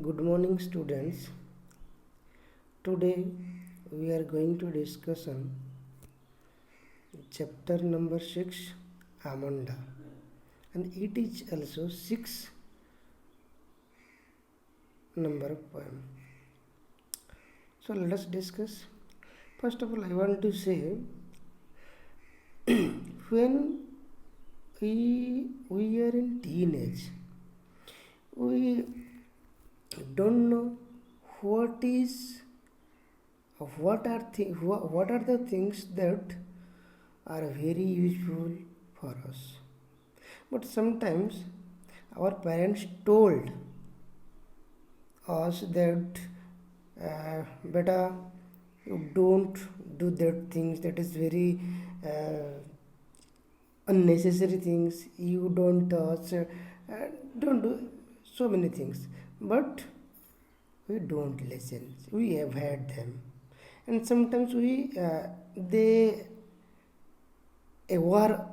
Good morning, students. Today we are going to discuss on chapter number 6, Amanda, and it is also 6 number of poem. So let us discuss. First of all, I want to say when we are in teenage, we don't know what is what are the things that are very useful for us. But sometimes our parents told us that beta, you don't do that things, that is very unnecessary things, you don't touch, don't do so many things. But we don't listen, we avoid them, and sometimes they aware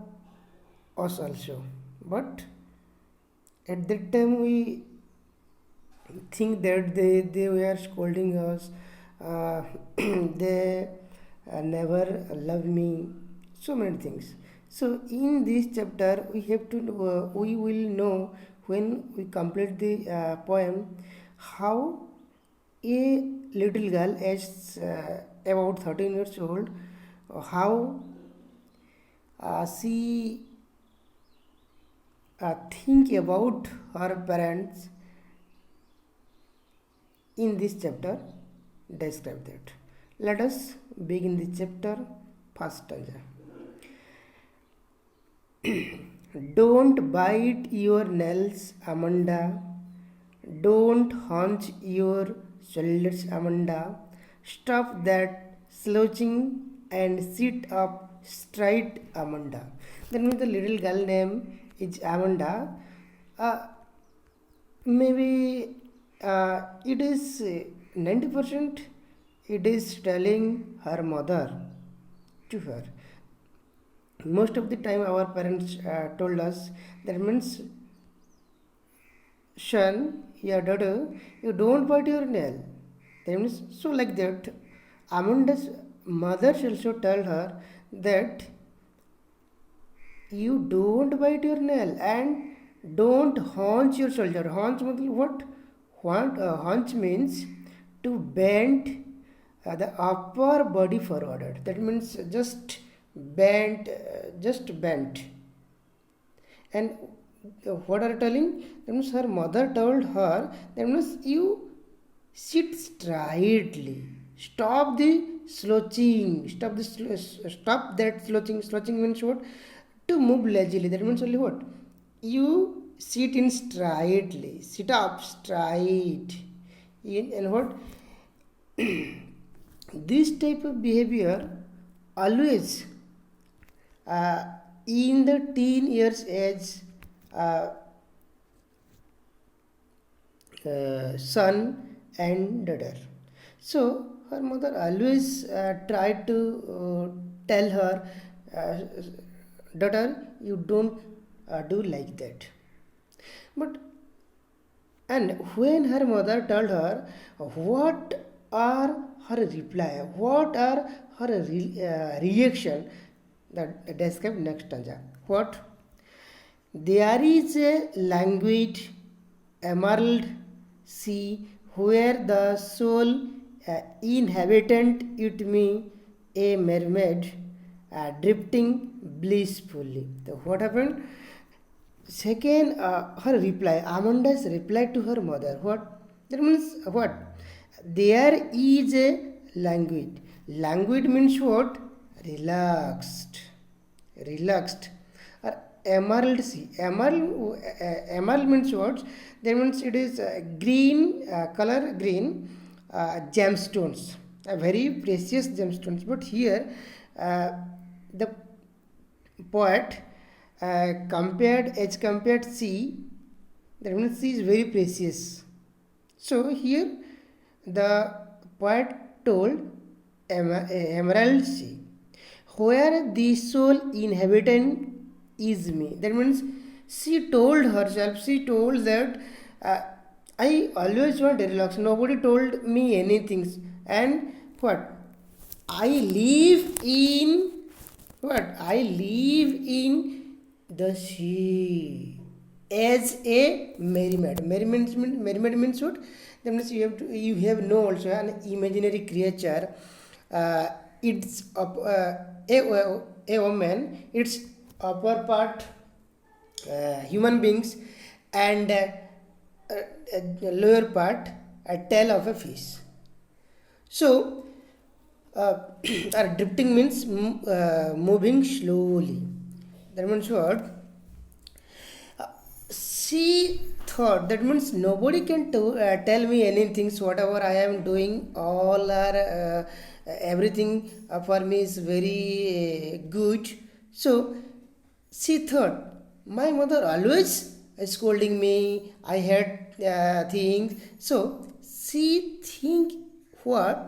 us also. But at that time we think that they were scolding us, they never love me, so many things. So in this chapter we have to we will know, when we complete the poem, how a little girl is about 13 years old, how she think about her parents in this chapter. Describe that. Let us begin the chapter. First stanza. Don't bite your nails, Amanda. Don't hunch your shoulders, Amanda. Stop that slouching and sit up straight, Amanda. That means the little girl name is Amanda. Maybe it is 90% it is telling her mother to her. Most of the time our parents told us, that means, son, your daughter, you don't bite your nail. That means, so like that, Amanda's mother also tell her that you don't bite your nail and don't haunch your shoulder. Haunch means what? Haunch means to bend the upper body forward. That means just bent. And what are you telling? That means her mother told her, that means you sit straightly. Stop the slouching. Stop that slouching. Slouching means what? To move lazily. That means only what? You sit in straightly. Sit up straight. And what? This type of behavior always in the teen years age, son and daughter. So her mother always tried to tell her, daughter, you don't do like that. But and when her mother told her, what are her reply, what are her reaction, that describe next stanza. What? There is a languid emerald sea where the sole inhabitant it me a mermaid drifting blissfully. So what happened? Second, her reply, Amanda's reply to her mother. What? That means what? There is a languid. Languid means what? Relaxed. Relaxed. Or emerald sea. Emerald means what? That means it is green, color green, gemstones. Very precious gemstones. But here, the poet compared sea, that means sea is very precious. So here the poet told emerald sea, where the sole inhabitant is me. That means she told herself, she told that I always want relax. Nobody told me anything. And what? I live in what? I live in the sea as a mermaid. Mermaid means what? That means you have no also an imaginary creature. It's up a woman. It's upper part human beings and lower part a tail of a fish. So drifting means moving slowly. That means what? She thought that means nobody can tell me anything. So whatever I am doing, all are everything for me is very good. So she thought my mother always scolding me. I had things. So she think what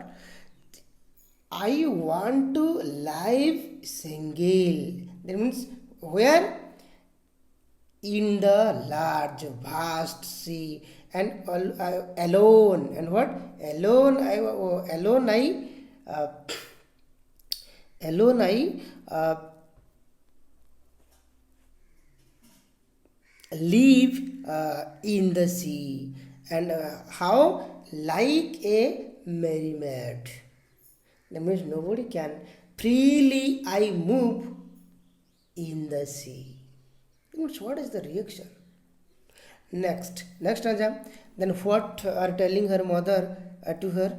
I want to live single. That means where in the large vast sea and alone and what alone uh, alone I live in the sea and how like a mermaid. That means nobody can freely I move in the sea. Means what is the reaction? Next Raja. Then what are telling her mother to her?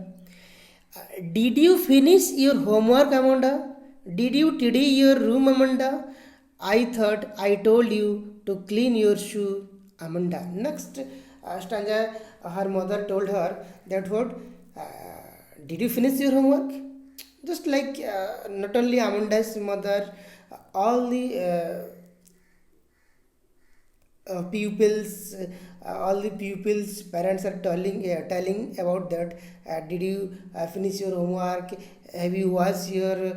Did you finish your homework, Amanda? Did you tidy your room, Amanda? I thought I told you to clean your shoe, Amanda. Next stanza, her mother told her that what? Did you finish your homework? Just like not only Amanda's mother, all the all the pupils parents are telling about that. Did you finish your homework? Have you washed your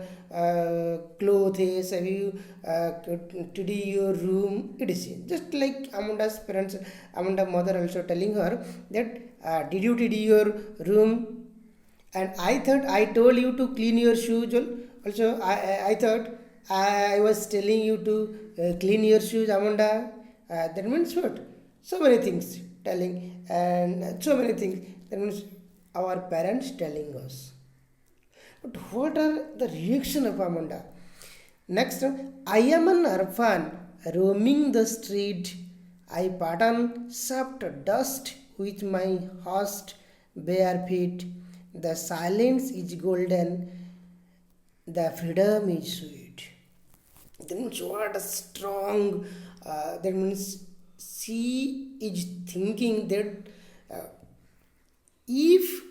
clothes? Have you tidy your room? It is just like Amanda's parents, Amanda mother also telling her that did you tidy your room? And I thought I told you to clean your shoes. Also, I thought I was telling you to clean your shoes, Amanda. That means what? So many things telling, and so many things. That means our parents telling us. But what are the reaction of Amanda? Next, I am an orphan roaming the street. I pattern soft dust with my host bare feet. The silence is golden, the freedom is sweet. That means what a strong. That means she is thinking that if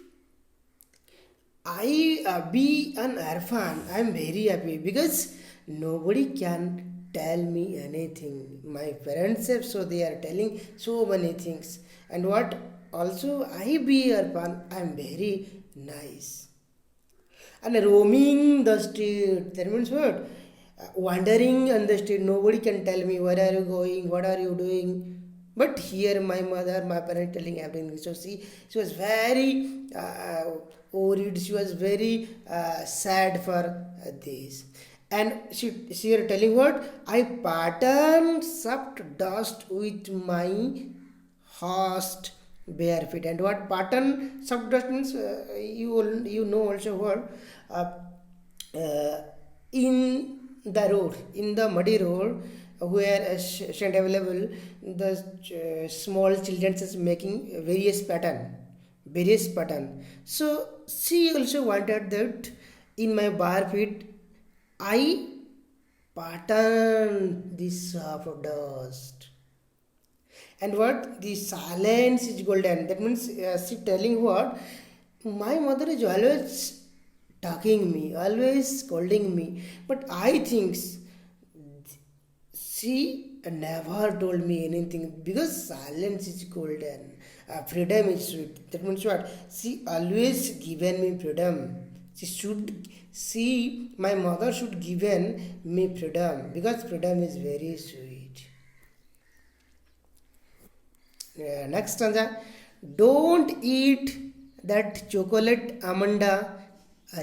I be an orphan, I am very happy because nobody can tell me anything. My parents have, so they are telling so many things. And what also I be orphan, I am very nice. And roaming the street, that means what? Wandering on the street, nobody can tell me where are you going, what are you doing. But here my mother, my parents telling everything. So she was very worried. She was very sad for this. And she are telling what? I pattern soft dust with my host bare feet. And what pattern soft dust means? You know also what? Uh, in the road, in the muddy road where a sand available, the small children is making various pattern. So she also wanted that in my bare feet I pattern this soft dust. And what? The silence is golden. That means she telling what? My mother is always talking me, always scolding me. But I think she never told me anything because silence is golden. Freedom is sweet. That means what? She always given me freedom. My mother should given me freedom because freedom is very sweet. Next stanza. Don't eat that chocolate, Amanda.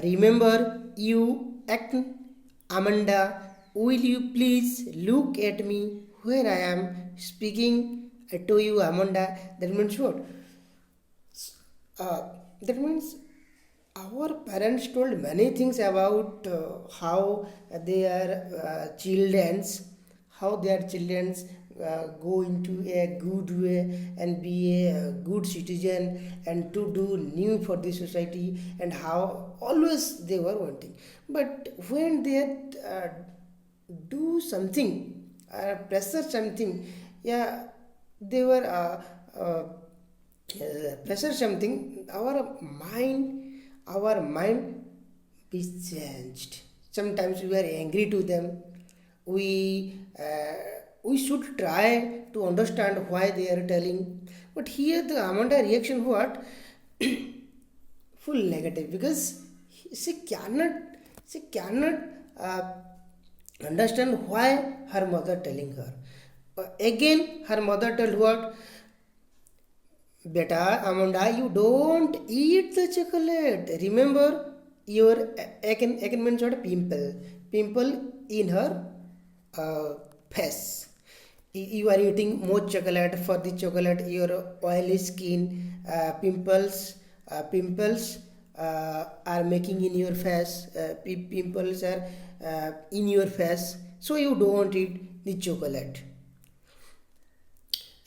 Remember, you act, Amanda. Will you please look at me when I am speaking to you, Amanda? That means what? Uh, that means our parents told many things about how their children's go into a good way and be a good citizen and to do new for the society, and how always they were wanting. But when they do something, pressure something, yeah, they were pressure something, our mind is changed. Sometimes we are angry to them. We should try to understand why they are telling. But here the Amanda reaction what? Full negative, because she cannot uh, understand why her mother telling her. Again her mother told what? Beta, Amanda, you don't eat the chocolate. Remember, your again means what? Pimple in her face. You are eating more chocolate. For the chocolate, your oily skin, pimples are making in your face. Pimples are in your face. So you don't eat the chocolate.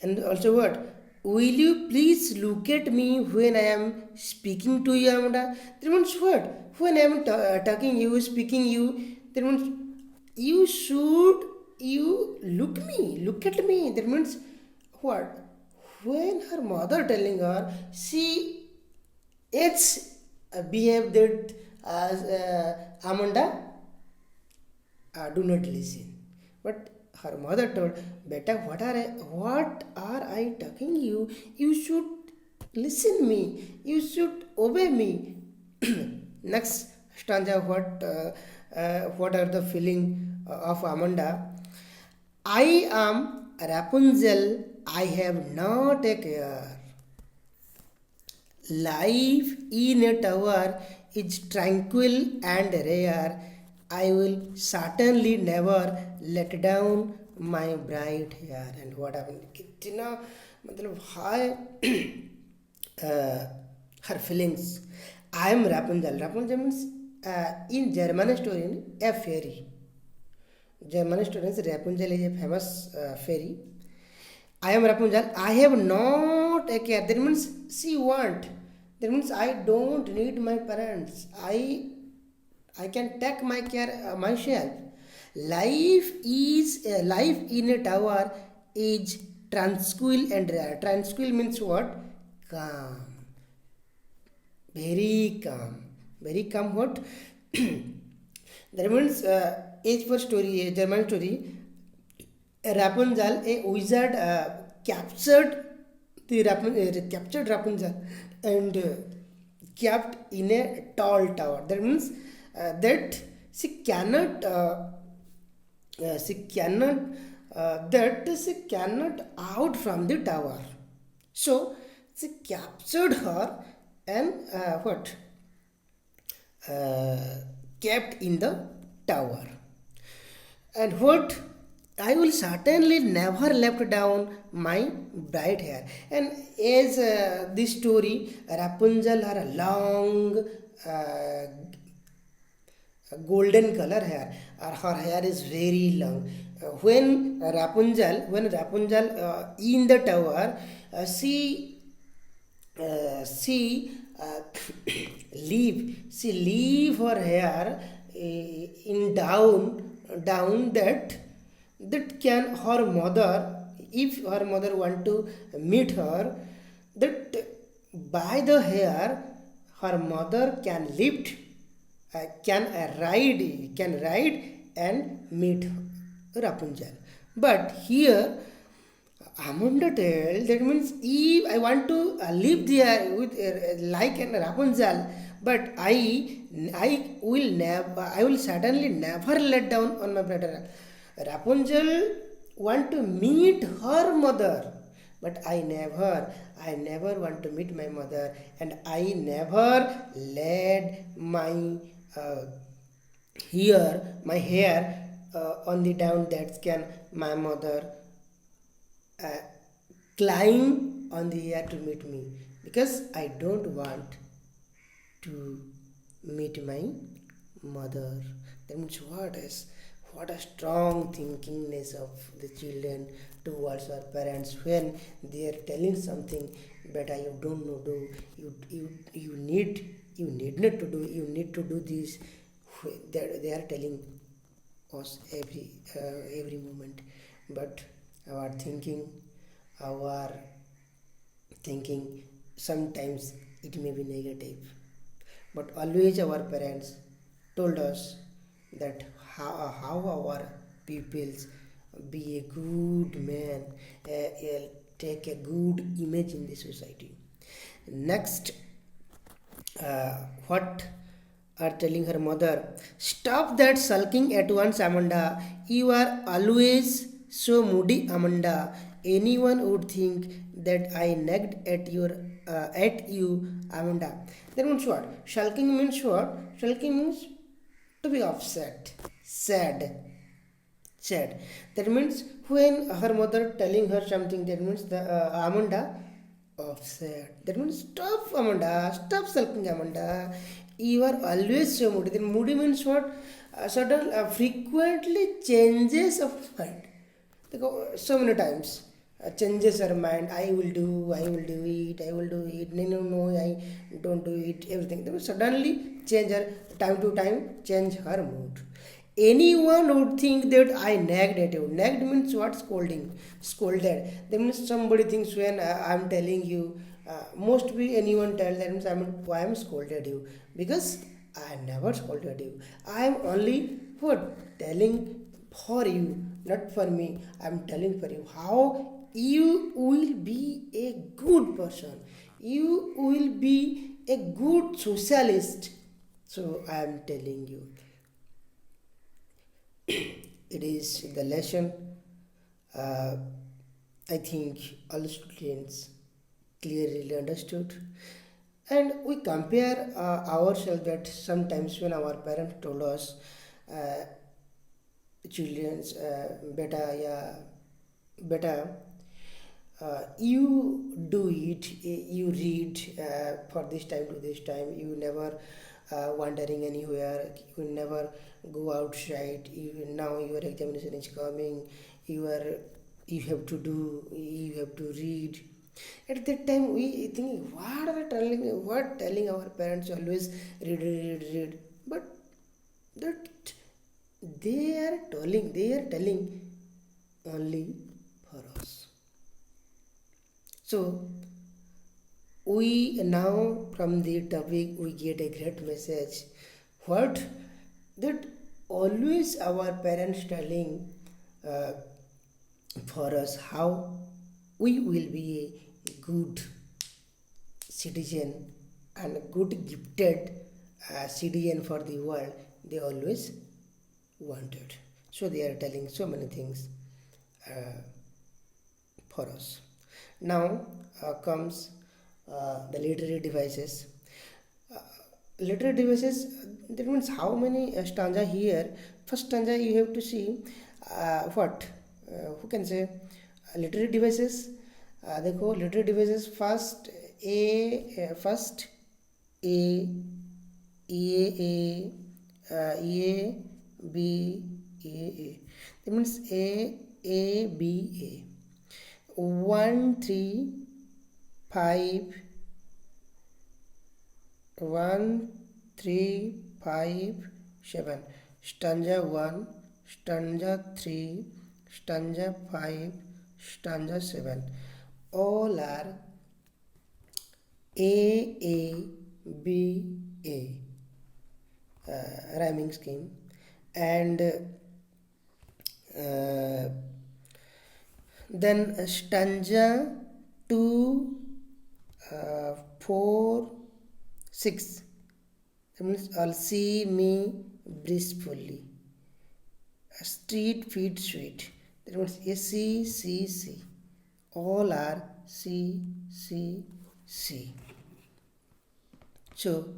And also what? Will you please look at me when I am speaking to you, Amanda? That means what? When I am talking you, speaking you, that means you should look at me. That means what? When her mother telling her, she it's behave that as Amanda, do not listen. But her mother told, Beta, what are I talking you? You should listen me. You should obey me. Next stanza, what are the feeling of Amanda? I am Rapunzel. I have not a care. Life in a tower is tranquil and rare. I will certainly never let down my bright hair. And what happened? कितना मतलब हाय her feelings. I am Rapunzel. Rapunzel means in German story a fairy. German stories Rapunzel is a famous fairy. I am Rapunzel. I have not a care. That means she want. That means I don't need my parents. I can take my care myself. Life in a tower is tranquil and rare. Tranquil means what? Calm. Very calm. Very calm. What? That means age for story, a German story. Rapunzel, a wizard, captured Rapunzel and kept in a tall tower. That means that she cannot, she cannot, that she cannot out from the tower. So she captured her and kept in the tower. And what? I will certainly never left down my bright hair. And as this story, Rapunzel had a long golden color hair. Her hair is very long. When Rapunzel in the tower, she leave her hair in down that can her mother, if her mother want to meet her, that by the hair her mother can lift, can ride and meet Rapunzel. But here Amanda tell, that means if I want to live there with like an Rapunzel, but I will certainly never let down on my brother. Rapunzel want to meet her mother, but I never want to meet my mother, and I never laid uh, my hair on the down that can my mother uh, climb on the air to meet me, because I don't want to meet my mother. That means what a strong thinkingness of the children towards our parents when they are telling something better you don't know do, you need not to do, you need to do this. They are telling us every moment, but our our thinking sometimes it may be negative, but always our parents told us that how our pupils be a good man, take a good image in the society. Next, what are telling her mother, stop that sulking at once, Amanda. You are always so moody, Amanda. Anyone would think that I nagged at you, Amanda. That means what? Sulking means what? Sulking means to be upset, sad, sad. That means when her mother telling her something, that means the Amanda upset. That means stop, Amanda, stop sulking, Amanda. You are always so moody. Then moody means what? Sudden frequently changes of mind. So many times changes her mind. I will do it, no, I don't do it, everything. They will suddenly change her, time to time change her mood. Anyone would think that I nagged at you. Nagged means what? Scolding, scolded. That means somebody thinks when I'm telling you, most be anyone tell that means why I'm scolded you, because I never scolded you. I am only for telling for you, not for me. I'm telling for you how you will be a good person, you will be a good socialist. So I am telling you, it is the lesson. uh, I think all students clearly understood, and we compare ourselves that sometimes when our parents told us, uh, children's beta, yeah, beta, you do it, you read for this time to this time, you never wandering anywhere, you never go outside, now your examination is coming, you are you have to do, you have to read. At that time we think, what are telling, what telling our parents always read, but that they are telling only for us. So we now from the topic we get a great message. What? That always our parents telling uh, for us how we will be a good citizen and a good gifted citizen for the world. They always wanted. So they are telling so many things uh, for us. Now comes the literary devices. Uh, Literary devices, that means how many stanza here. First stanza you have to see what? Who can say? Literary devices. देखो literary devices first first A A B A. That means A 1 3 5 1 3 5 7. Stanza 1, stanza 3, stanza 5, stanza 7. All are A rhyming scheme, and then stanza 2, 4, 6. That means I'll see me blissfully. Street feet sweet. That means SCCC. all are C, C, C. So,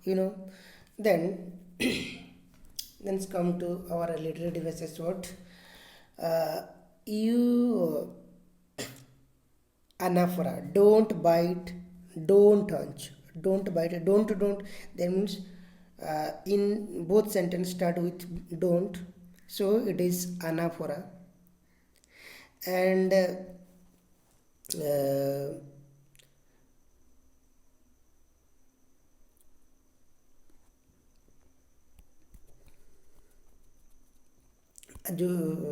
you know, then let's come to our literary devices. What? Uh, you anaphora, don't bite, don't hunch, don't bite, don't. That means in both sentence start with don't, so it is anaphora. And uh,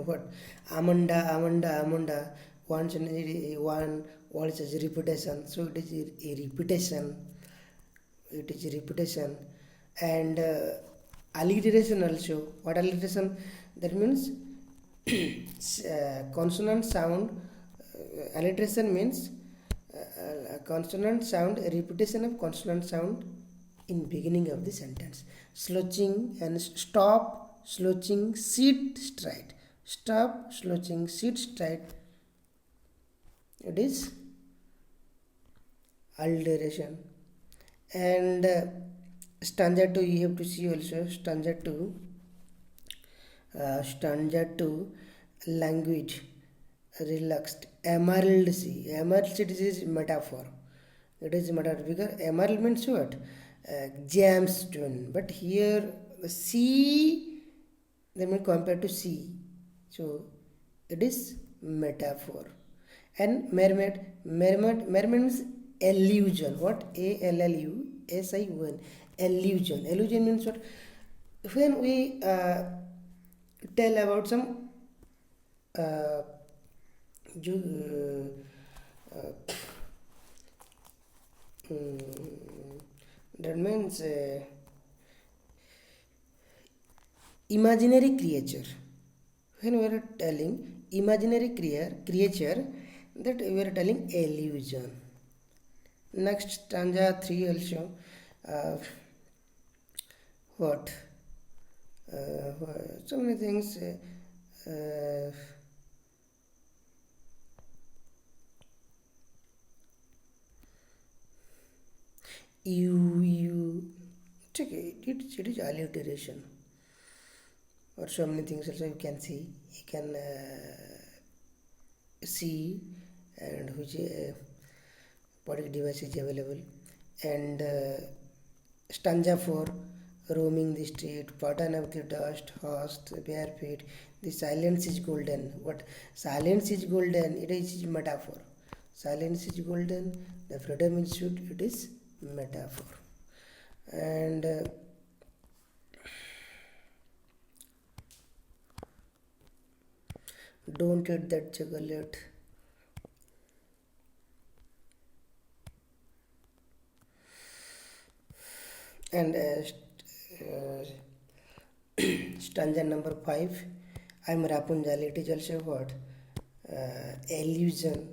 what, amanda once one word is repetition, so it is a repetition, it is a repetition. And alliteration also, what alliteration, that means consonant sound, alliteration means consonant sound, repetition of consonant sound in beginning of the sentence. Slouching and stop, slouching, sit straight, stop, slouching, sit straight, it is alliteration. And stanza 2 you have to see also, stanza 2 language relaxed, emerald sea, emerald sea is metaphor, it is metaphor because emerald means what, gemstone, but here the sea, they mean compared to sea, so it is metaphor. And mermaid means illusion, what, ALLUSION, illusion means what, when we tell about some uh, you, mm, that means imaginary creature, when we are telling imaginary creature, that we are telling illusion. Next stanza 3 also, uh, what, so many things, you check it, it is alliteration, or so many things also you can see, you can see, and which poetic device is available. And stanza 4, roaming the street, pattern of the dust, host, bare feet, the silence is golden, what, silence is golden, it is metaphor, silence is golden, the freedom is sweet, it is metaphor. And don't eat that chocolate. And stanza number 5, I'm Rapunzel, it is also what, illusion.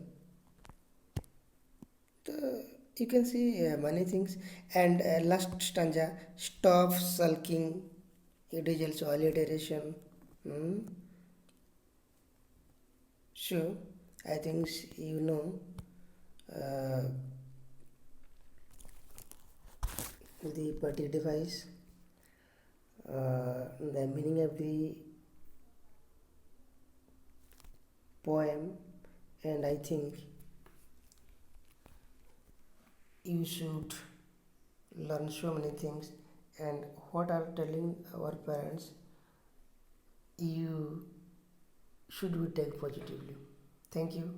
So you can see many things. And last stanza, stop sulking, it is also alliteration. Hmm? So I think you know uh, the party device, the meaning of the poem, and I think you should learn so many things. And what are telling our parents, you should we take positively. Thank you.